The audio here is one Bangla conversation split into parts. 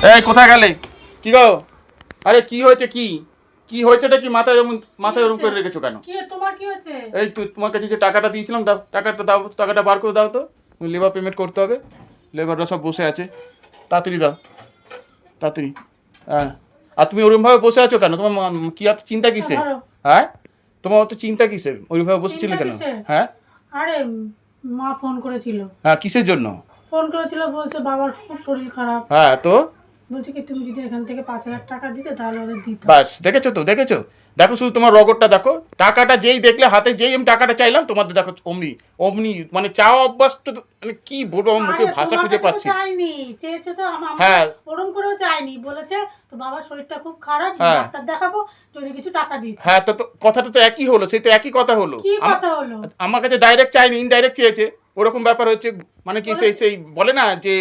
এই কোথায় গেলে? কি গো? আরে কি হয়েছে? কি কি হয়েছেটা কি? মাথায় ওরকম করে রেখেছো কেন? কি তোমার কি হয়েছে? এই তোমার কাছে যে টাকাটা দিয়েছিলাম, দাও টাকাটা, দাও টাকাটা বার করে দাও তো। লেবার পেমেন্ট করতে হবে, লেবাররা সব বসে আছে। তাড়াতাড়ি দাও, তাড়াতাড়ি। হ্যাঁ, আর তুমি ওরকমভাবে বসে আছো কেন? তোমার কি এত চিন্তা কিসে? হ্যাঁ, তোমার অত চিন্তা কিসে? ওইভাবে বসেছিলে কেন? হ্যাঁ, আরে মা ফোন করেছিল। হ্যাঁ, কিসের জন্য ফোন করেছিল, বলছে বাবার খুব শরীর খারাপ। হ্যাঁ, তো বলছে কি তুমি যদি এখান থেকে 5,000 টাকা দিতে তাহলে ওদের দিত। বাস, দেখেছো তো, দেখেছো? দেখো শুধু তোমার রগরটা দেখো। টাকাটা যেই দেখলে হাতে, যেই আমি টাকাটা চাইলাম, তোমাদের দেখো অমনি অমনি মানে চাওয়া অভ্যাস তো, মানে কি বলবো, আমার মুখে ভাষা খুঁজে পাচ্ছি। চাইনি, চেয়েছে তো হ্যাঁ, ওরম করেও চাইনি, বলেছে তো বাবার শরীরটা খুব খারাপ, হ্যাঁ, ডাক্তার দেখাবো, যদি কিছু টাকা দিত। হ্যাঁ, তো কথাটা তো একই হলো, সেই তো একই কথা হলো। কি কথা হলো? আমার কাছে ডাইরেক্ট চাইনি, ইনডাইরেক্ট চেয়েছে। ওরকম ব্যাপার হচ্ছে, মানে কি সেই বলে না যে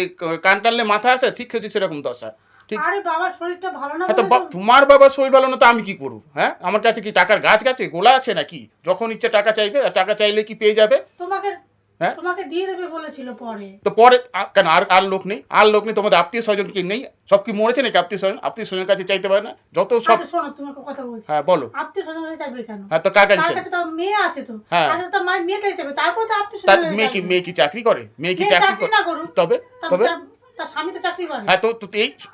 কান টানলে মাথা আসে, ঠিক হচ্ছে সেরকম দশা। ঠিক। আরে বাবার শরীরটা ভালো না হ্যাঁ, তো বলে তো। তোমার বাবার শরীর ভালো না তো আমি কি করবো? হ্যাঁ, আমার কাছে কি টাকার গাছ গাছে গোলা আছে নাকি? যখন ইচ্ছে টাকা চাইবে, আর টাকা চাইলে কি পেয়ে যাবে? তোমাকে হ্যাঁ, তোমাকে দিয়ে দেবে বলেছিল পরে। তো পরে কেন? আর আর লোক নেই? আর লোক নেই? তোমাদের আত্মীয় স্বজন কি নেই? সব কি মরেছে নাকি? আত্মীয় স্বজনের কাছে চাইতে পারে না? যত সব। আচ্ছা শোনো, তোমাকে কথা বলছি। হ্যাঁ, বলো। আত্মীয় স্বজন কাছে চাইবে কেন? হ্যাঁ, তো কার কাছে তার চাই? কাছে তো মেয়ে আছে তো। হ্যাঁ, আচ্ছা, তো মায়ের মেয়েটাই চাইবে, তারপর তো আত্মীয় তার স্বজন। মেয়ে কি চাকরি করে? মেয়ে কি মেয়ে চাকরি চাকরি করে? না করুক, তবে তবে তার স্বামী তো চাকরি করে। হ্যাঁ, তো তো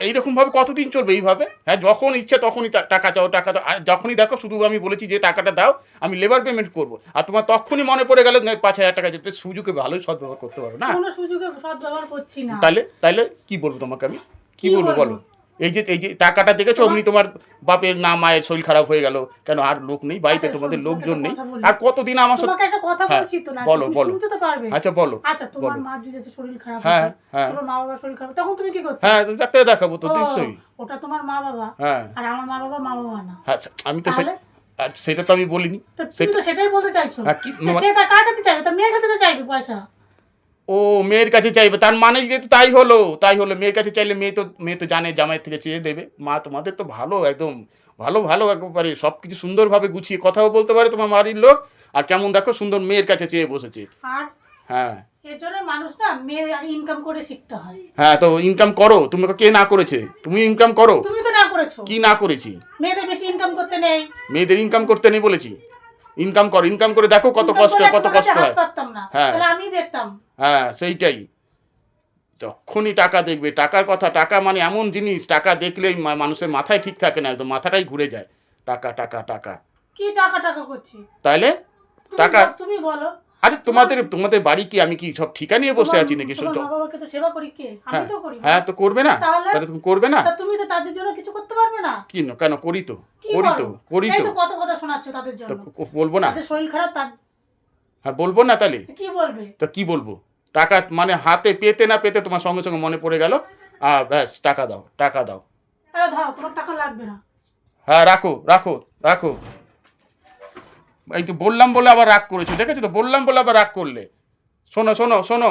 এইরকম ভাবে কতদিন চলবে এইভাবে? হ্যাঁ, যখন ইচ্ছে তখনই টাকা চাও, টাকা দাও। আর যখনই দেখো শুধু আমি বলেছি যে টাকাটা দাও, আমি লেবার পেমেন্ট করবো, আর তোমার তখনই মনে পড়ে গেল 5,000 টাকা যেতে, সুযোগে ভালোই সদ্ব্যবহার করতে পারো না? কোনো সুযোগে সদ্ব্যবহার করছি না। তাহলে কি বলবো তোমাকে আমি? কি বলবো বলো? এই যে টাকাটা দেখেছো, অমনি তোমার বাপের না মায়ের শরীর খারাপ হয়ে গেল কেন? আর লোক নেই বাড়িতে? আচ্ছা, তোমাদের শোনো, লোকজন নেই? কথা বলি। আর কতদিন আমার সাথে? তোমাকে একটা কথা হ্যাঁ, বলছি তো, না বলো তুমি বলো। শুনতে তো পারবে। আচ্ছা বলো। আচ্ছা, তোমার বলো। মা যদি শরীর খারাপ হ্যাঁ, হতো, হ্যাঁ, তোমার মা বাবার শরীর খারাপ, তখন তুমি কি করতে? হ্যাঁ, ডাক্তার দেখাবো তো ও, নিশ্চয়ই। ওটা তোমার মা বাবা। হ্যাঁ, আর আমার মা বাবা না। আচ্ছা, আমি তো তাহলে সেটা তো আমি বলিনি। তো তুমি তো সেটাই বলতে চাইছো। হ্যাঁ, কি সে তার কার কাছে চাইবে? তার মেয়ের কাছে তো চাইবে পয়সা। ও মেয়ের কাছে চাইবে, তার মানে যেহেতু তাই হলো মেয়ের কাছে চাইলে মেয়ে তো জানে জামাইয়ের থেকে চেয়ে দেবে। মা তোমাদের তো ভালো, একদম ভালো ভালো একেবারে সব কিছু সুন্দরভাবে গুছিয়ে কথাও বলতে পারে তোমার বাড়ির লোক। আর কেমন দেখো সুন্দর মেয়ের কাছে চেয়ে বসেছে। আর হ্যাঁ, এর জন্য মানুষ না মেয়ে ইনকাম করে শিখতে হয়। হ্যাঁ, তো ইনকাম করো। তোমাকে কে না করেছে? তুমি ইনকাম করো। তুমি তো না করেছো। কি না করেছি? মেয়েদের বেশি ইনকাম করতে নেই। মেয়েদের ইনকাম করতে নেই বলেছি? ইনকাম করো, ইনকাম করে দেখো কত ইনকাম কষ্ট করলে কত তোমার কষ্ট কাছে হাত হয়। পাততাম না, হ্যাঁ, তাহলে আমি দেখতাম। হ্যাঁ, সেইটাই। যখনই টাকা দেখবে, টাকার কথা, টাকা মানে এমন জিনিস, টাকা দেখলেই মানুষের মাথায় ঠিক থাকে না, একদম মাথাটাই ঘুরে যায়। টাকা টাকা টাকা। কি টাকা টাকা করছি? তাইলে টাকা। তুমি বলো। আরে তোমাদের বাড়ি কি আমি কি সব ঠিকা নিয়ে বসে আছি নাকি? তোমার মা বাবাকে তো সেবা করি কে? আমি হ্যাঁ, তো করি। হ্যাঁ, তো করবে না? তাহলে তুমি করবে না? তা তুমি তো তাদের জন্য কিছু করতে পারবে না? কি না, কেন? করি তো, কি করি তো, করো? করি এই তো। তো কত কথা শোনাচ্ছ তাদের তো জন্য। বলবো না? তাদের শরীর খারাপ, তার হ্যাঁ, বলবো না তাহলে? কি বলবে? তো কি বলবো? টাকা মানে হাতে পেতে না পেতে তোমার সঙ্গে সঙ্গে মনে পড়ে গেল, ব্যাস টাকা দাও, টাকা দাও। আরে ধরো, তোমার টাকা লাগবে না। হ্যাঁ, রাখো রাখো রাখো। এই তো বললাম বলে আবার রাগ করেছো, দেখেছো তো? বললাম বলে আবার রাগ করলে। শোনো শোনো শোনো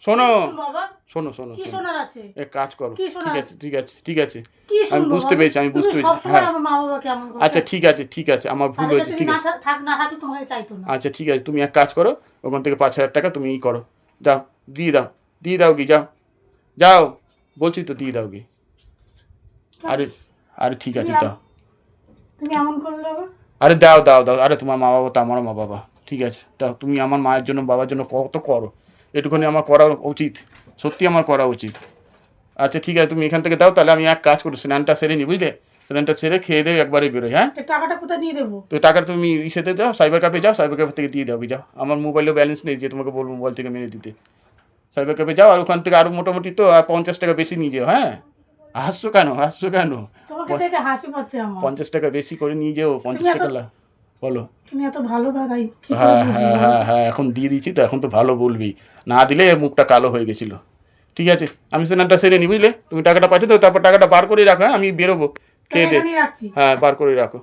শোনো বাবা, শোনো শোনো কি শোনো। শোনার আছে? এক কাজ করো। কি ঠিক শোনার? আছে, ঠিক আছে, ঠিক আছে। কি আমি শুনবো বুঝতে বলো? পেরেছি, আমি বুঝতে তুমি পেরেছি। সবসময় হ্যাঁ, আমার মা বাবাকে এমন করে আচ্ছা চাও। ঠিক আছে, ঠিক আছে, আমার ভুল তাদের হয়েছে, কাছে ঠিক যদি আছে। না থাকলে তোমাকে চাইতো না। আচ্ছা ঠিক আছে, তুমি এক কাজ করো, ওখান থেকে 5,000 টাকা তুমি করো, যাও, দিয়ে দাও কি, যাও যাও, বলছি তো দিয়ে দাও কি। আরে আরে ঠিক আছে, দাও। তুমি এমন করলে আবার? আরে দাও দাও দাও, আরে তোমার মা বাবা তো আমারও মা বাবা, ঠিক আছে দাও। তুমি আমার মায়ের জন্য বাবার জন্য কত করো, এটুখানি আমার করা উচিত, সত্যি আমার করা উচিত। আচ্ছা ঠিক আছে, তুমি এখান থেকে দাও। তাহলে আমি এক কাজ করি, স্নানটা সেরে নি, বুঝলে? স্নানটা সেরে খেয়ে দেবে একবারে বেরোই। হ্যাঁ, টাকাটা কোথায় দিয়ে দেবো? তো টাকাটা তুমি ইসেতে দাও, সাইবার ক্যাফে যাও, সাইবার ক্যাফে থেকে দিয়ে দাও, যাও। আমার মোবাইলেও ব্যালেন্স নেই যে তোমাকে বলবো মোবাইল থেকে মেরে দিতে। সাইবার ক্যাফে যাও, আর ওখান থেকে আরও মোটামুটি তো 50 টাকা বেশি নিয়ে যাও। হ্যাঁ, হাসছো কেন? তোমাকে দেখে হাসি পাচ্ছে আমার। 50 টাকা বেশি করে নিয়ে যাও, 50 টাকা বলো। তুমি এত ভালো ভাগাই। হ্যাঁ হ্যাঁ হ্যাঁ হ্যাঁ, এখন দিয়ে দিচ্ছি তো, এখন তো ভালো বলবি, না দিলে মুখটা কালো হয়ে গেছিলো। ঠিক আছে, আমি স্নানটা সেরে নি, বুঝলে? তুমি টাকাটা পাঠিয়ে দাও, তারপর টাকাটা বার করে রাখো। হ্যাঁ, আমি বেরোবো, খেয়ে দে। রাখছি। হ্যাঁ, বার করে রাখো।